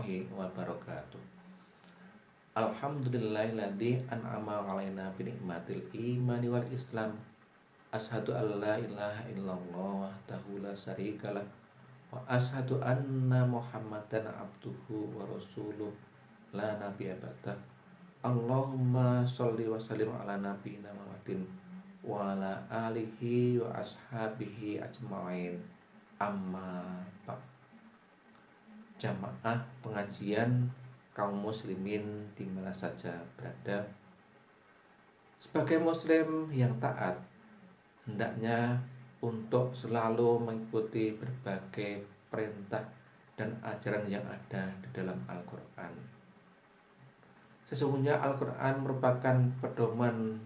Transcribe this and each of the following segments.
warahmatullahi wabarakatuh. Alhamdulillahilladzi an'ama 'alaina bi ni'matil imani wal islam. Asyhadu an la ilaha illallah wahdahu la syarikalah wa asyhadu anna Muhammadan abduhu wa rasuluh la nabiyya ba'dah. Allahumma sholli wa sallim ala nabiyyina Muhammadin wa ala alihi wa ashabihi ajmain. Amma ba'd. Jamaah pengajian kaum muslimin di mana saja berada, sebagai muslim yang taat, hendaknya untuk selalu mengikuti berbagai perintah dan ajaran yang ada di dalam Al-Quran. Sesungguhnya Al-Quran merupakan pedoman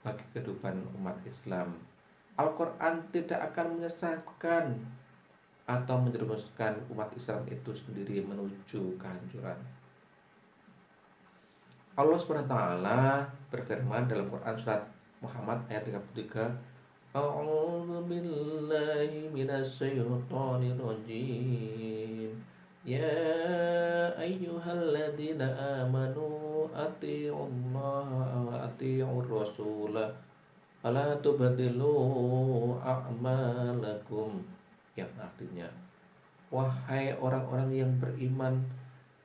bagi kehidupan umat Islam. Al-Quran tidak akan menyesatkan atau menjerumuskan umat Islam itu sendiri menuju kehancuran. Allah SWT berfirman dalam Quran surat Muhammad ayat 33, A'udzu billahi minasyaitonir rajim. Ya ayyuhalladzina amanu atti'ullaha wa atti'ur rasula fala tubdilu a'malakum. Yang artinya, wahai orang-orang yang beriman,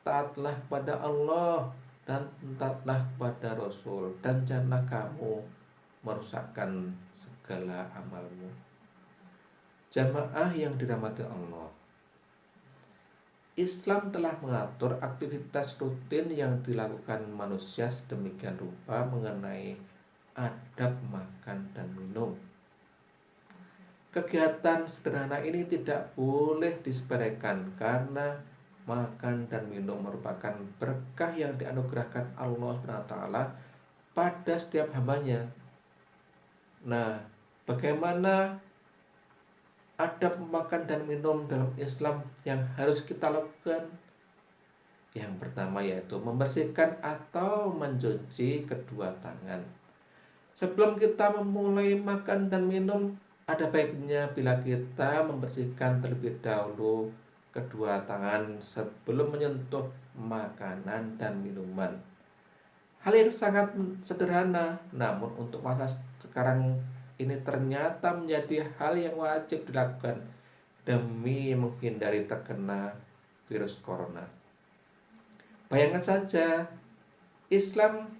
taatlah kepada Allah dan taatlah kepada Rasul, dan janganlah kamu merusakkan segala amalmu. Jamaah yang dirahmati Allah, Islam telah mengatur aktivitas rutin yang dilakukan manusia sedemikian rupa mengenai adab makan dan minum. Kegiatan sederhana ini tidak boleh disepelekan karena makan dan minum merupakan berkah yang dianugerahkan Allah SWT pada setiap hambanya. Nah, bagaimana adab makan dan minum dalam Islam yang harus kita lakukan? Yang pertama yaitu membersihkan atau mencuci kedua tangan. Sebelum kita memulai makan dan minum, ada baiknya bila kita membersihkan terlebih dahulu kedua tangan sebelum menyentuh makanan dan minuman. Hal yang sangat sederhana, namun untuk masa sekarang ini ternyata menjadi hal yang wajib dilakukan demi menghindari terkena virus corona. Bayangkan saja, Islam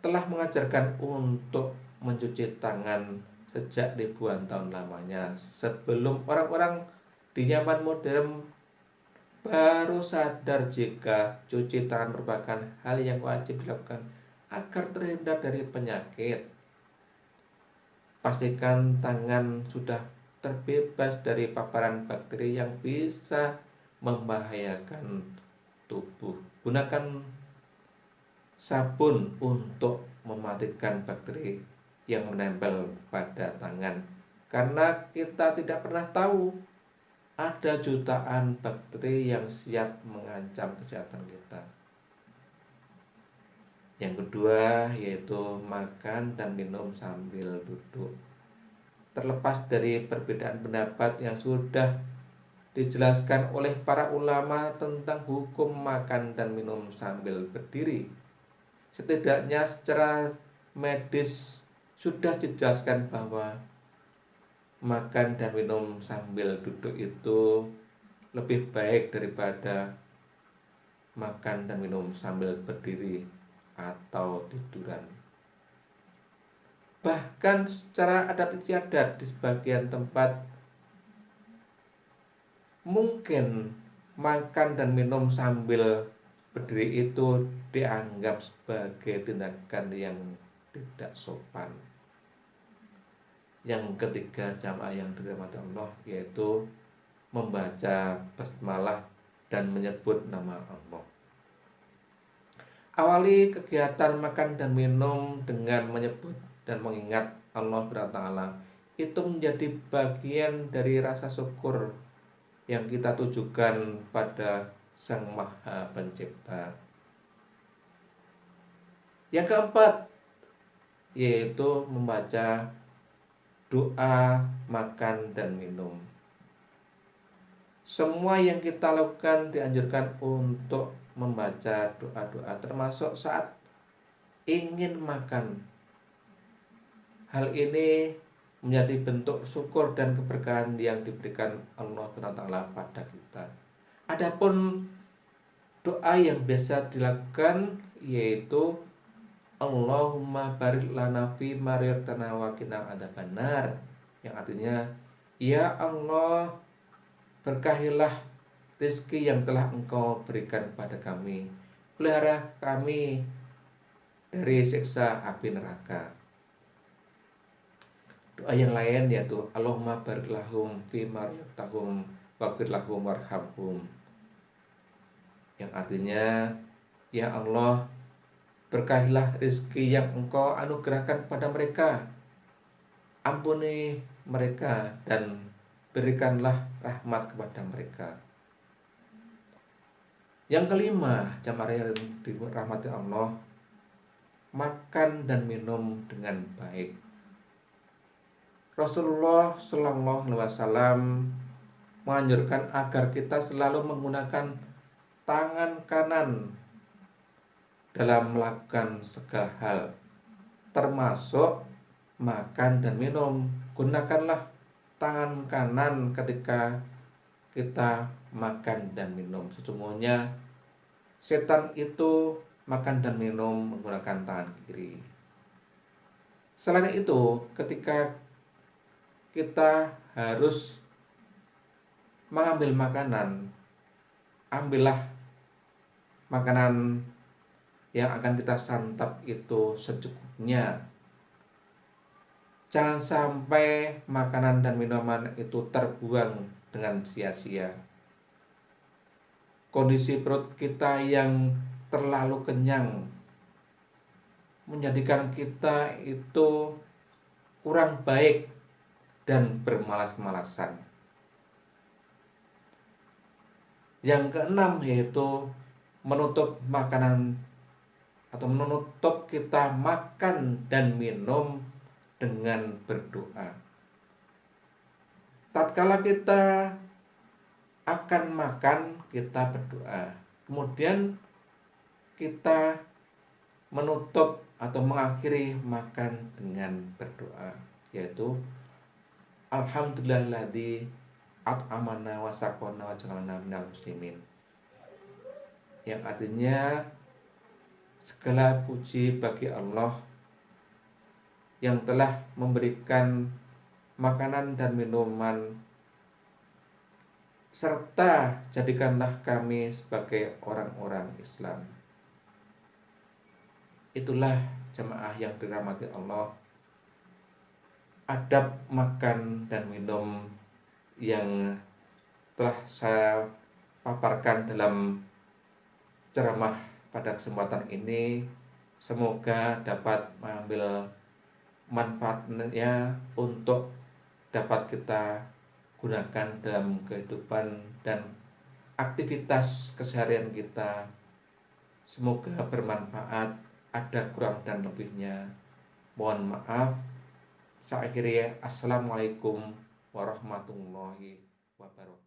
telah mengajarkan untuk mencuci tangan sejak ribuan tahun lamanya, sebelum orang-orang di zaman modern baru sadar jika cuci tangan merupakan hal yang wajib dilakukan agar terhindar dari penyakit. Pastikan tangan sudah terbebas dari paparan bakteri yang bisa membahayakan tubuh. Gunakan sabun untuk mematikan bakteri yang menempel pada tangan, karena kita tidak pernah tahu ada jutaan bakteri yang siap mengancam kesehatan kita. Yang kedua yaitu makan dan minum sambil duduk. Terlepas dari perbedaan pendapat yang sudah dijelaskan oleh para ulama tentang hukum makan dan minum sambil berdiri, setidaknya secara medis sudah dijelaskan bahwa makan dan minum sambil duduk itu lebih baik daripada makan dan minum sambil berdiri atau tiduran. Bahkan secara adat istiadat di sebagian tempat, mungkin makan dan minum sambil berdiri itu dianggap sebagai tindakan yang tidak sopan. Yang ketiga jamaah yang dirahmati Allah yaitu membaca basmalah dan menyebut nama Allah. Awali kegiatan makan dan minum dengan menyebut dan mengingat Allah SWT. Itu menjadi bagian dari rasa syukur yang kita tujukan pada Sang Maha Pencipta. Yang keempat yaitu membaca doa makan dan minum. Semua yang kita lakukan dianjurkan untuk membaca doa-doa, termasuk saat ingin makan. Hal ini menjadi bentuk syukur dan keberkahan yang diberikan Allah SWT pada kita. Adapun doa yang biasa dilakukan yaitu Allahumma barik lana fi ma razaqtana wa qina adzabannar, yang artinya ya Allah, berkahilah rezeki yang telah Engkau berikan kepada kami, pelihara kami dari siksa api neraka. Doa yang lain yaitu Allahumma barik lahum fi ma razaqtahum waghfir lahum warhamhum, yang artinya ya Allah, berkahilah rezeki yang Engkau anugerahkan pada mereka, ampuni mereka dan berikanlah rahmat kepada mereka. Yang kelima, jamaah yang dirahmati Allah, makan dan minum dengan baik. Rasulullah Shallallahu Alaihi Wasallam menganjurkan agar kita selalu menggunakan tangan kanan dalam melakukan segala hal, termasuk makan dan minum. Gunakanlah tangan kanan ketika kita makan dan minum. Sesungguhnya setan itu makan dan minum menggunakan tangan kiri. Selain itu, ketika kita harus mengambil makanan, ambillah makanan yang akan kita santap itu secukupnya. Jangan sampai makanan dan minuman itu terbuang dengan sia-sia. Kondisi perut kita yang terlalu kenyang menjadikan kita itu kurang baik dan bermalas-malasan. Yang keenam yaitu menutup makanan atau menutup kita makan dan minum dengan berdoa. Tatkala kita akan makan, kita berdoa. Kemudian kita menutup atau mengakhiri makan dengan berdoa, yaitu Alhamdulillahilladzi at'amana wa saqana wa ja'alna minal muslimin, yang artinya segala puji bagi Allah yang telah memberikan makanan dan minuman, serta jadikanlah kami sebagai orang-orang Islam. Itulah jemaah yang dirahmati Allah, adab makan dan minum yang telah saya paparkan dalam ceramah pada kesempatan ini. Semoga dapat mengambil manfaatnya untuk dapat kita gunakan dalam kehidupan dan aktivitas keseharian kita. Semoga bermanfaat. Ada kurang dan lebihnya mohon maaf. Saya akhiri, assalamualaikum warahmatullahi wabarakatuh.